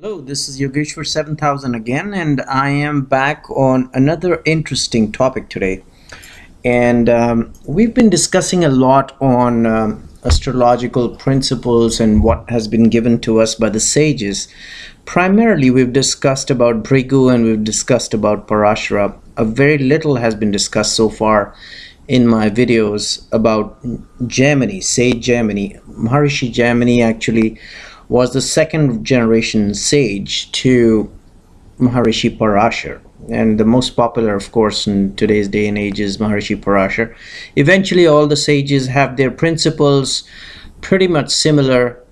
Hello, this is Yogeshwar 7000 again, and I am back on another interesting topic today. And we've been discussing a lot on astrological principles and what has been given to us by the sages. Primarily, we've discussed about Brigu and we've discussed about Parashara. A very little has been discussed so far in my videos about Jaimini, sage Jaimini. Maharishi Jaimini actually was the second generation sage to Maharishi Parashar. And the most popular, of course, in today's day and age is Maharishi Parashar. Eventually, all the sages have their principles pretty much similar.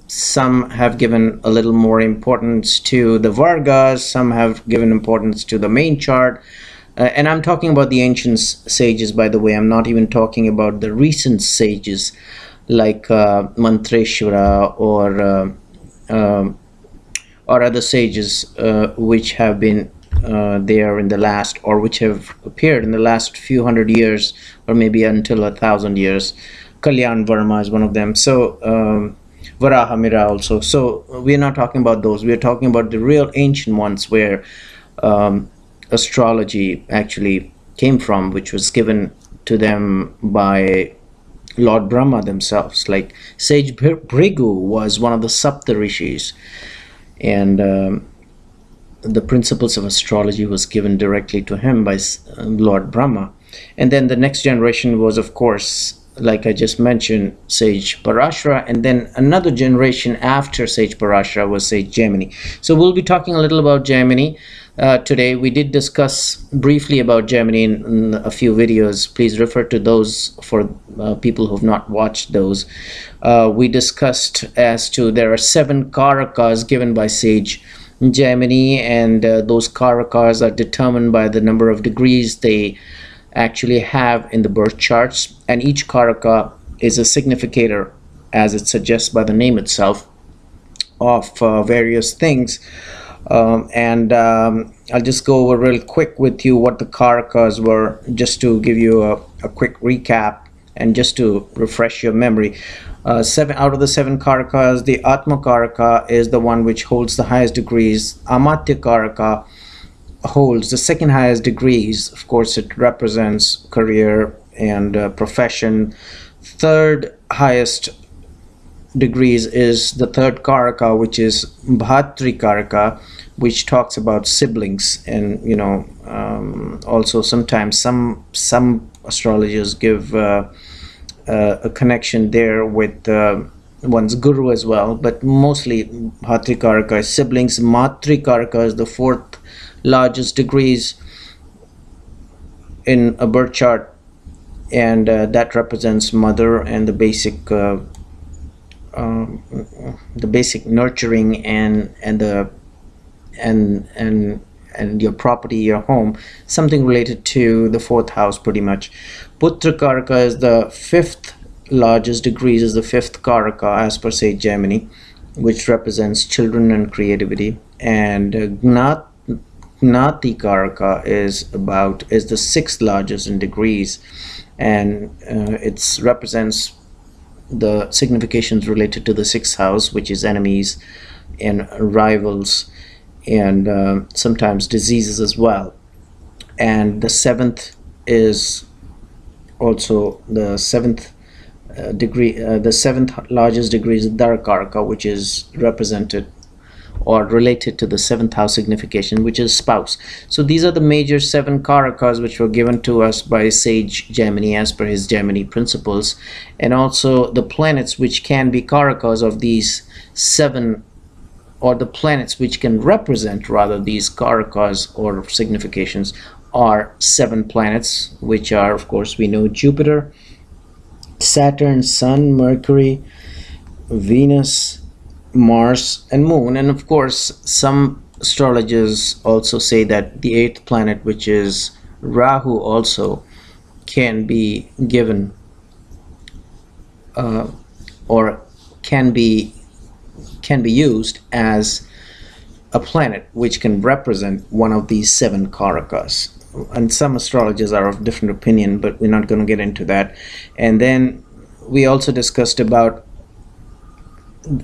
Some have given a little more importance to the Vargas, some have given importance to the main chart. And I'm talking about the ancient sages, by the way. I'm not even talking about the recent sages like Mantreshwara or other sages which have been there in the last, or which have appeared in the last few hundred years, or maybe until 1,000 years. Kalyan Varma is one of them. So Varahamira also. So we're not talking about those. We're talking about the real ancient ones where astrology actually came from, which was given to them by Lord Brahma themselves. Like Sage Brigu was one of the Sapta Rishis, and the principles of astrology was given directly to him by Lord Brahma. And then the next generation was, of course, like I just mentioned, Sage Parashara, and then another generation after Sage Parashara was Sage Jaimini. So we'll be talking a little about Jaimini today. We did discuss briefly about Jaimini in a few videos. Please refer to those for people who have not watched those. We discussed as to there are 7 karakas given by Sage Jaimini, and those karakas are determined by the number of degrees they actually have in the birth charts, and each karaka is a significator, as it suggests by the name itself, of various things. I'll just go over real quick with you what the karakas were, just to give you a quick recap and just to refresh your memory. 7 out of the 7 karakas, the Atma karaka is the one which holds the highest degrees. Amatya karaka holds the second highest degrees. Of course, it represents career and profession. Third highest degrees is the third karaka, which is Bhatri karaka, which talks about siblings. And also sometimes some astrologers give a connection there with one's guru as well, but mostly Bhatri karaka is siblings. Matri karaka is the fourth largest degrees in a birth chart, and that represents mother and the basic nurturing and your property, your home, something related to the 4th house pretty much. Putra karaka is the 5th largest degrees, is the 5th karaka as per Sage Jaimini, which represents children and creativity. And Gnati karaka is the 6th largest in degrees, and it represents the significations related to the 6th house, which is enemies and rivals, and sometimes diseases as well. And the 7th is also the 7th degree. The 7th largest degree is Dharkaraka, which is represented or related to the 7th house signification, which is spouse. So these are the major 7 karakas which were given to us by Sage Jaimini as per his Jaimini principles, and also the planets which can be karakas of these 7, or the planets which can represent rather these karakas or significations, are 7 planets, which are, of course, we know Jupiter, Saturn, Sun, Mercury, Venus, Mars, and Moon. And of course, some astrologers also say that the 8th planet, which is Rahu, also can be given or can be used as a planet which can represent one of these 7 karakas. And some astrologers are of different opinion, but we're not going to get into that. And then we also discussed about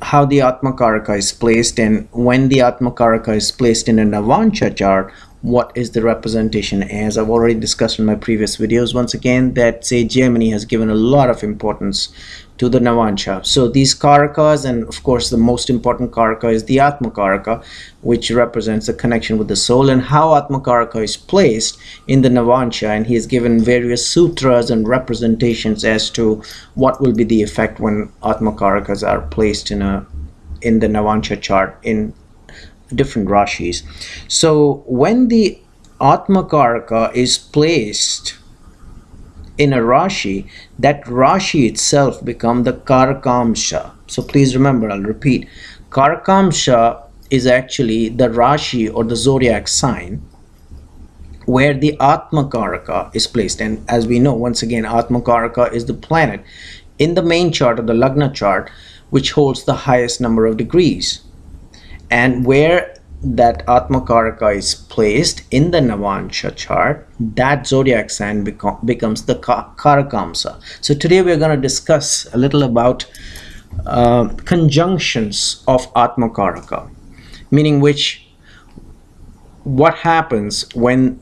how the Atmakaraka is placed, and when the Atmakaraka is placed in a Navansha chart, what is the representation? As I've already discussed in my previous videos, once again, that Sage Jaimini has given a lot of importance to the Navansha. So these Karakas, and of course the most important Karaka is the Atmakaraka, which represents the connection with the soul, and how Atmakaraka is placed in the Navansha, and he has given various sutras and representations as to what will be the effect when Atmakarakas are placed in the Navansha chart in different rashis. So when the Atmakaraka is placed in a rashi, that rashi itself become the Karakamsha. So please remember, I'll repeat, Karakamsha is actually the rashi or the zodiac sign where the Atmakaraka is placed. And as we know, once again, Atmakaraka is the planet in the main chart or the Lagna chart which holds the highest number of degrees. And where that Atmakaraka is placed in the Navansha chart, that zodiac sign becomes the Karakamsa. So today we're going to discuss a little about conjunctions of Atmakaraka, meaning what happens when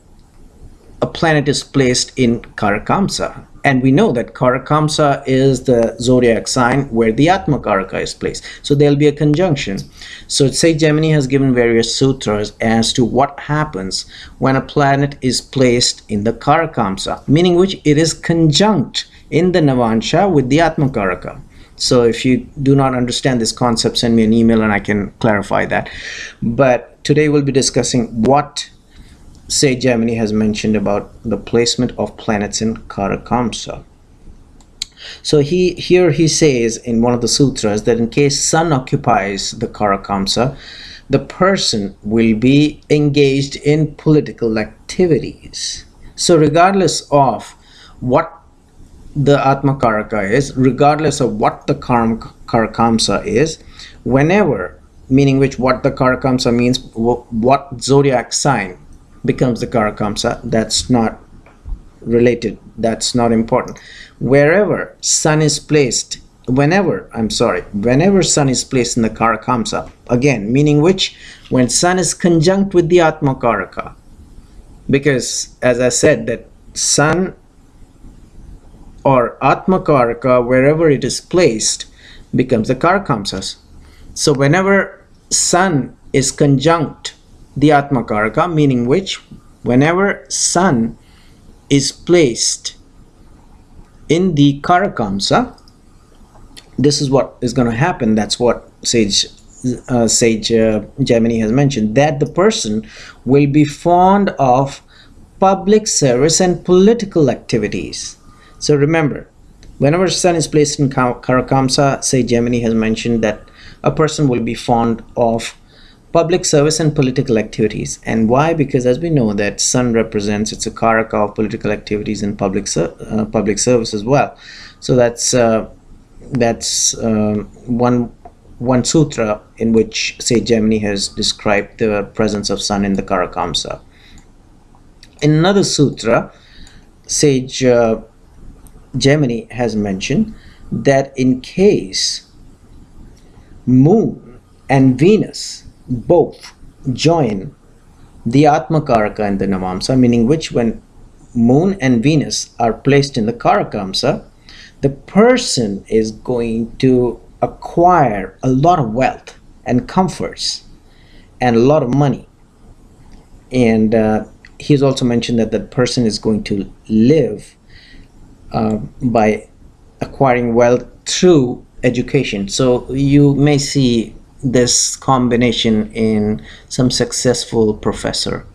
a planet is placed in Karakamsa. And we know that Karakamsa is the zodiac sign where the Atmakaraka is placed. So there'll be a conjunction. So Sage Jaimini has given various sutras as to what happens when a planet is placed in the Karakamsa, meaning which it is conjunct in the Navansha with the Atmakaraka. So if you do not understand this concept, send me an email and I can clarify that. But today we'll be discussing what Sage Jaimini has mentioned about the placement of planets in Karakamsa. So here he says in one of the sutras that in case Sun occupies the Karakamsa, the person will be engaged in political activities. So regardless of what the Atmakaraka is, regardless of what the Karakamsa is, whenever, meaning which what the Karakamsa means, what zodiac sign becomes the Karakamsa, that's not related, that's not important. Wherever Sun is placed, whenever Sun is placed in the Karakamsa, again, meaning which when Sun is conjunct with the Atmakaraka, because as I said that Sun or Atmakaraka, wherever it is placed, becomes the Karakamsas. So whenever Sun is conjunct the Atmakaraka, meaning which whenever Sun is placed in the Karakamsa, this is what is going to happen. That's what Sage Jaimini has mentioned, that the person will be fond of public service and political activities. So remember, whenever Sun is placed in Karakamsa, Sage Jaimini has mentioned that a person will be fond of public service and political activities. And why? Because as we know that Sun represents, it's a Karaka of political activities and public service as well. So that's one sutra in which Sage Jaimini has described the presence of Sun in the Karakamsa. In another sutra, Sage Jaimini has mentioned that in case Moon and Venus both join the Atmakaraka and the Navamsa, meaning which when Moon and Venus are placed in the Karakamsa, the person is going to acquire a lot of wealth and comforts and a lot of money. And he's also mentioned that the person is going to live by acquiring wealth through education. So you may see this combination in some successful professor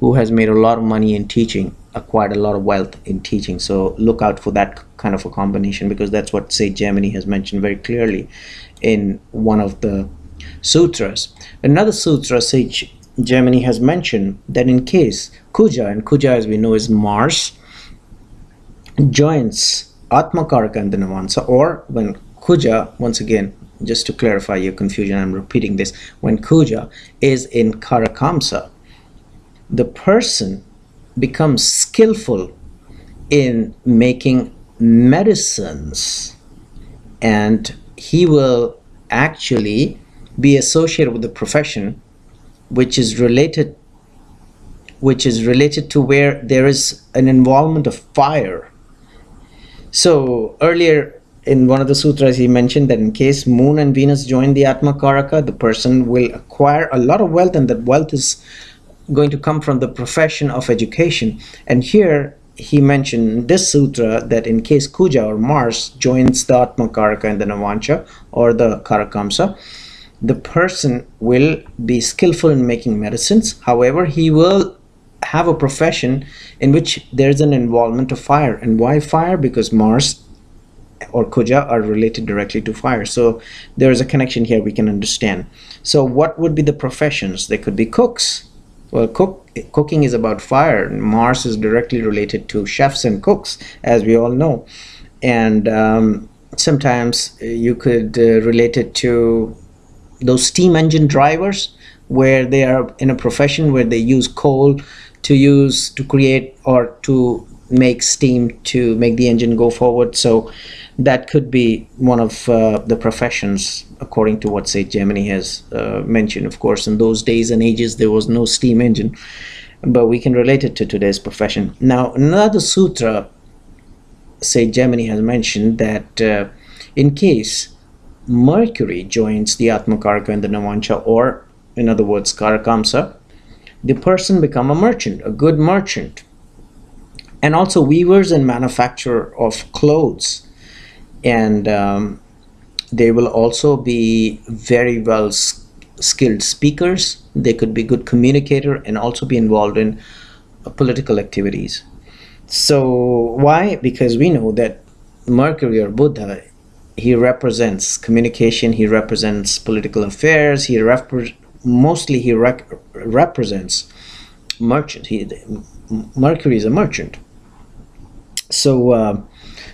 who has made a lot of money in teaching, acquired a lot of wealth in teaching. So look out for that kind of a combination, because that's what Sage Jaimini has mentioned very clearly in one of the sutras. Another sutra, Sage Jaimini has mentioned that in case Kuja, and Kuja as we know is Mars, joins Atmakaraka and the Navamsa, or when Kuja, once again, just to clarify your confusion, I'm repeating this, when Kuja is in Karakamsa, the person becomes skillful in making medicines, and he will actually be associated with the profession which is related to where there is an involvement of fire. So earlier in one of the sutras, he mentioned that in case Moon and Venus join the Atma Karaka, the person will acquire a lot of wealth, and that wealth is going to come from the profession of education. And here he mentioned in this sutra that in case Kuja or Mars joins the Atma Karaka and the Navancha or the Karakamsa, the person will be skillful in making medicines. However, he will have a profession in which there's an involvement of fire. And why fire? Because Mars or Kuja are related directly to fire. So there is a connection here we can understand. So what would be the professions? They could be cooks. Well, cooking is about fire. Mars is directly related to chefs and cooks, as we all know. And sometimes you could relate it to those steam engine drivers, where they are in a profession where they use coal to create or to make steam to make the engine go forward. So that could be one of the professions, according to what Sage Jaimini has mentioned. Of course, in those days and ages, there was no steam engine, but we can relate it to today's profession. Now, another sutra, Sage Jaimini has mentioned that in case Mercury joins the Atmakaraka and the Navancha, or in other words, Karakamsa, the person become a merchant, a good merchant, and also weavers and manufacturer of clothes. And they will also be very well skilled speakers. They could be good communicator and also be involved in political activities. So why? Because we know that Mercury or Buddha, he represents communication, he represents political affairs, he mostly represents merchant. Mercury is a merchant. So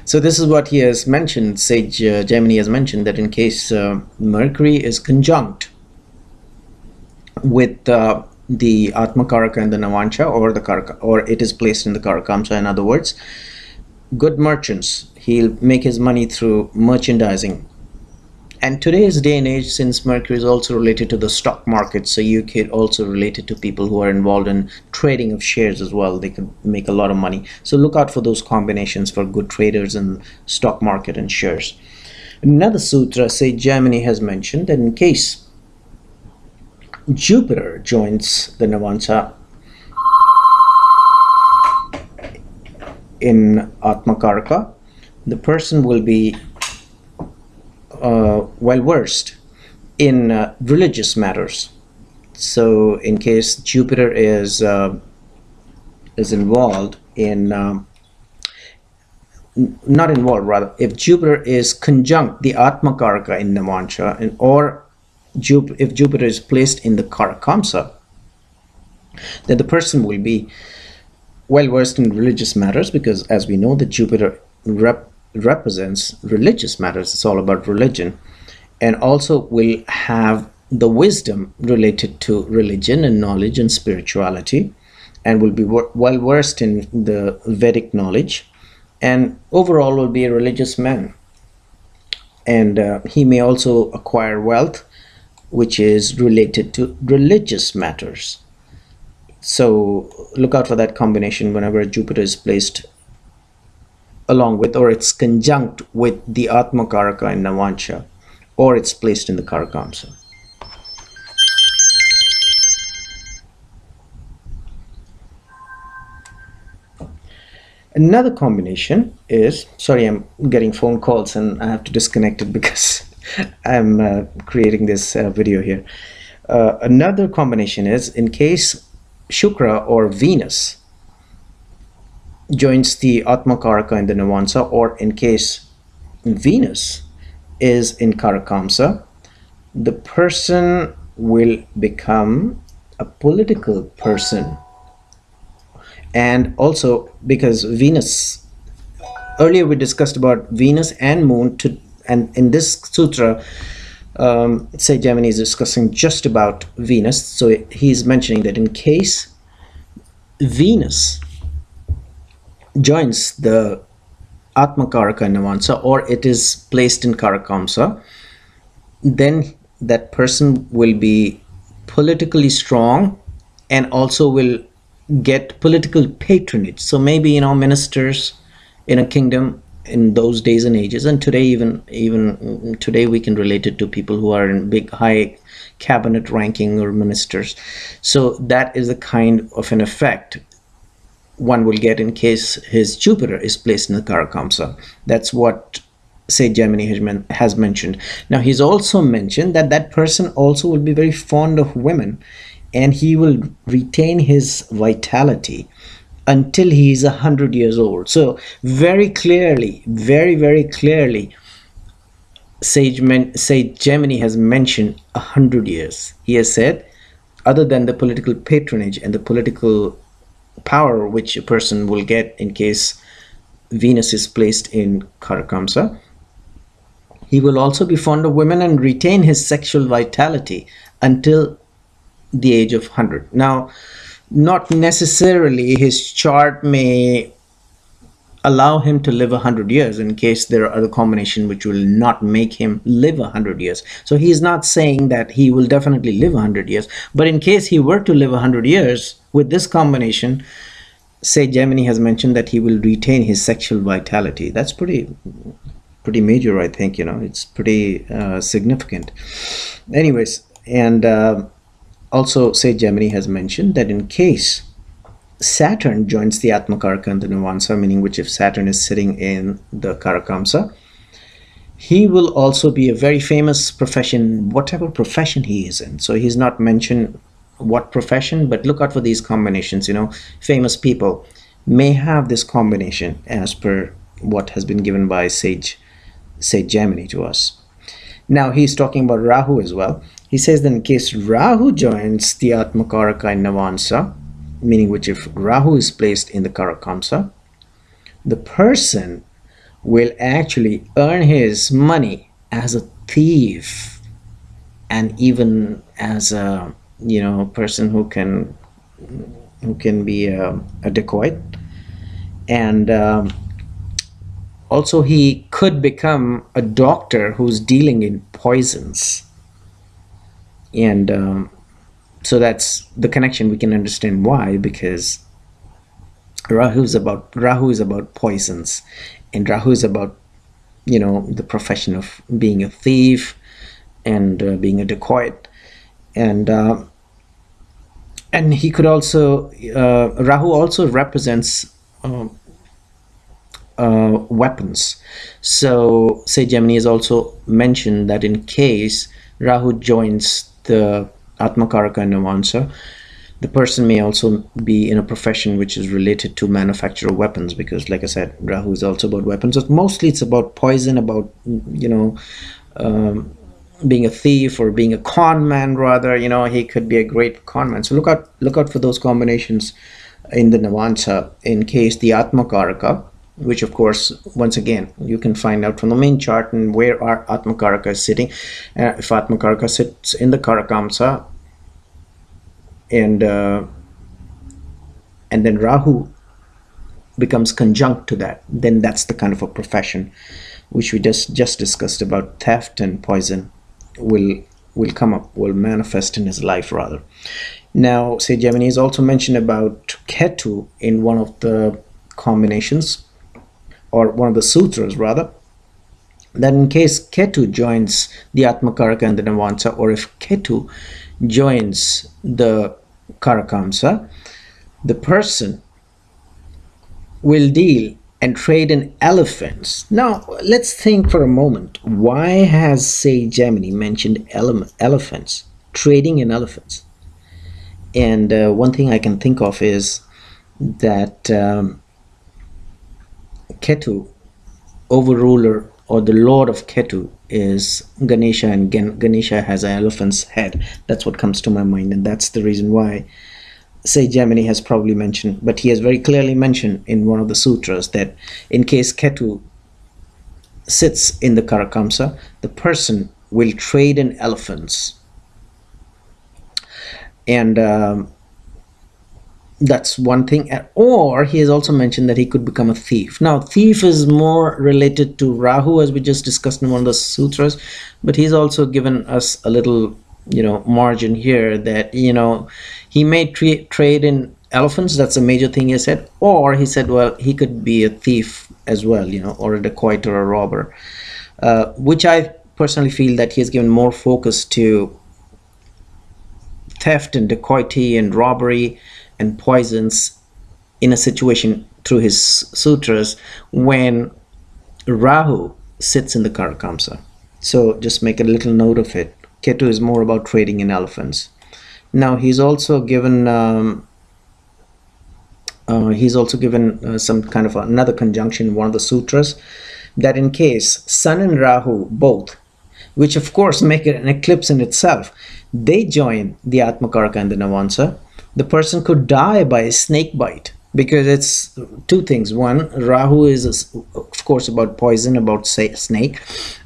so this is what he has mentioned. Sage Jaimini has mentioned that in case Mercury is conjunct with the Atmakaraka and the Navancha, or the Karaka, or it is placed in the Karakamsa, in other words, good merchants, he'll make his money through merchandising. And today's day and age, since Mercury is also related to the stock market, so you could also relate it to people who are involved in trading of shares as well. They could make a lot of money. So look out for those combinations for good traders in stock market and shares. Another sutra, Sage Jaimini has mentioned that in case Jupiter joins the Navancha in Atmakaraka, the person will be well versed in religious matters. So in case Jupiter is involved in not involved, rather, if Jupiter is conjunct the Atmakaraka in Navancha, if Jupiter is placed in the Karakamsa, then the person will be well versed in religious matters, because as we know that Jupiter represents religious matters. It's all about religion, and also will have the wisdom related to religion and knowledge and spirituality, and will be well versed in the Vedic knowledge, and overall will be a religious man. And he may also acquire wealth which is related to religious matters. So look out for that combination whenever Jupiter is placed along with, or it's conjunct with the Atmakaraka in Navancha, or it's placed in the Karakamsa. Another combination is, sorry, I'm getting phone calls and I have to disconnect it because I'm creating this video here. Another combination is in case Shukra or Venus joins the Atmakaraka and the Navancha, or in case Venus is in Karakamsa, the person will become a political person. And also because Venus, earlier we discussed about Venus and Moon, and in this sutra Sage Jaimini is discussing just about Venus. So he's mentioning that in case Venus joins the Atmakaraka and Navancha, or it is placed in Karakamsa, then that person will be politically strong and also will get political patronage. So maybe, ministers in a kingdom in those days and ages, and today, even today, we can relate it to people who are in big high cabinet ranking or ministers. So that is the kind of an effect one will get in case his Jupiter is placed in the Karakamsa. That's what say Jaimini has mentioned. Now he's also mentioned that that person also will be very fond of women, and he will retain his vitality until he is 100 years old. So very clearly, very clearly, Sage Jaimini has mentioned 100 years. He has said, other than the political patronage and the political power which a person will get in case Venus is placed in Karakamsa, he will also be fond of women and retain his sexual vitality until the age of 100. Now, not necessarily his chart may allow him to live 100 years in case there are other combinations which will not make him live 100 years. So he is not saying that he will definitely live 100 years. But in case he were to live 100 years with this combination, say Jaimini has mentioned that he will retain his sexual vitality. That's pretty major, I think. It's pretty significant. Anyways, and also say Jaimini has mentioned that in case Saturn joins the Atmakaraka and the Navamsa, meaning which if Saturn is sitting in the Karakamsa, he will also be a very famous profession, whatever profession he is in. So he's not mentioned what profession, but look out for these combinations. Famous people may have this combination as per what has been given by Sage Jaimini to us. Now he's talking about Rahu as well. He says that in case Rahu joins the Atmakaraka and Navamsa, meaning which if Rahu is placed in the Karakamsa, the person will actually earn his money as a thief and even as a person who can be a dacoit, and also he could become a doctor who's dealing in poisons. And so that's the connection. We can understand why, because Rahu is about poisons, and Rahu is about the profession of being a thief and being a dacoit, and he could also Rahu also represents weapons. So say Jaimini has also mentioned that in case Rahu joins the Atmakaraka and Navamsa, the person may also be in a profession which is related to manufacture of weapons, because like I said, Rahu is also about weapons. So mostly it's about poison, about being a thief or being a con man rather. He could be a great con man. So look out for those combinations in the Navamsa in case the Atmakaraka, which of course once again you can find out from the main chart and where our Atmakaraka is sitting. If Atmakaraka sits in the Karakamsa and then Rahu becomes conjunct to that, then that's the kind of a profession which we just discussed about theft and poison will manifest in his life rather. Now say Jaimini has also mentioned about Ketu in one of the combinations, or one of the sutras rather, that in case Ketu joins the Atmakaraka and the Navamsa, or if Ketu joins the Karakamsa, the person will deal and trade in elephants. Now let's think for a moment, why has say Jaimini mentioned elephants, trading in elephants? And one thing I can think of is that Ketu, overruler or the lord of Ketu, is Ganesha, and Ganesha has an elephant's head. That's what comes to my mind, and that's the reason why say Jaimini has probably mentioned, but he has very clearly mentioned in one of the sutras that in case Ketu sits in the Karakamsa, the person will trade in elephants. And That's one thing. Or he has also mentioned that he could become a thief. Now, thief is more related to Rahu, as we just discussed in one of the sutras, but he's also given us a little, margin here that, he may trade in elephants. That's a major thing he said. Or he said, well, he could be a thief as well, or a dacoit or a robber, which I personally feel that he has given more focus to theft and dacoity and robbery and poisons in a situation through his sutras when Rahu sits in the Karakamsa. So just make a little note of it. Ketu is more about trading in elephants. Now he's also given some kind of another conjunction in one of the sutras, that in case Sun and Rahu both, which of course make it an eclipse in itself, they join the Atmakaraka and the Navamsa, the person could die by a snake bite, because it's two things. One, Rahu is of course about poison, about snake,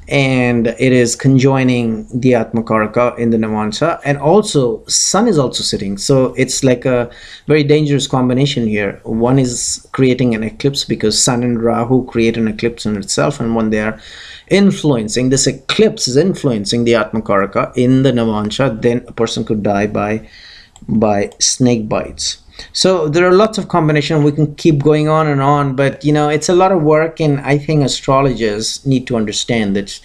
and it is conjoining the Atmakaraka in the Navamsa, and also Sun is also sitting, so it's like a very dangerous combination here. One is creating an eclipse because Sun and Rahu create an eclipse in itself, and when they are influencing, this eclipse is influencing the Atmakaraka in the Navamsa, then a person could die by snake bites. So there are lots of combinations. We can keep going on, but it's a lot of work, and I think astrologers need to understand that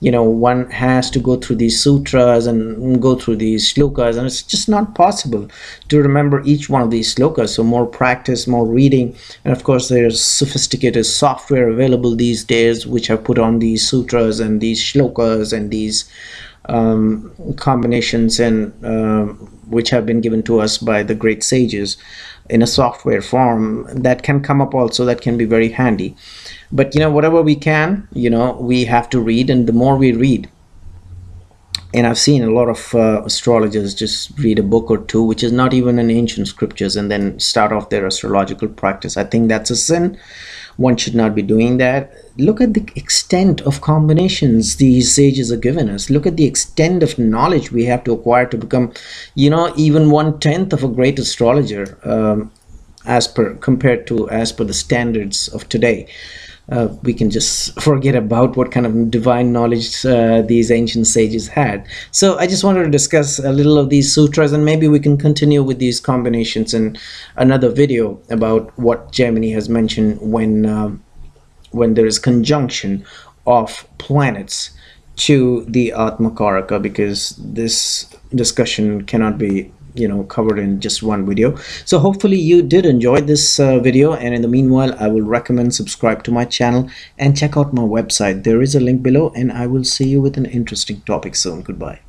one has to go through these sutras and go through these shlokas, and it's just not possible to remember each one of these shlokas. So more practice, more reading, and of course there's sophisticated software available these days which have put on these sutras and these shlokas and these combinations, and which have been given to us by the great sages in a software form that can come up also, that can be very handy. But whatever we can, we have to read, and the more we read, and I've seen a lot of astrologers just read a book or two which is not even in ancient scriptures and then start off their astrological practice. I think that's a sin. One should not be doing that. Look at the extent of combinations these sages are giving us. Look at the extent of knowledge we have to acquire to become, even 1/10 of a great astrologer, as per the standards of today. We can just forget about what kind of divine knowledge these ancient sages had. So I just wanted to discuss a little of these sutras, and maybe we can continue with these combinations in another video about what Jaimini has mentioned when there is conjunction of planets to the Atmakaraka, because this discussion cannot be covered in just one video. So hopefully you did enjoy this video, and in the meanwhile I will recommend subscribe to my channel and check out my website. There is a link below, and I will see you with an interesting topic soon. Goodbye.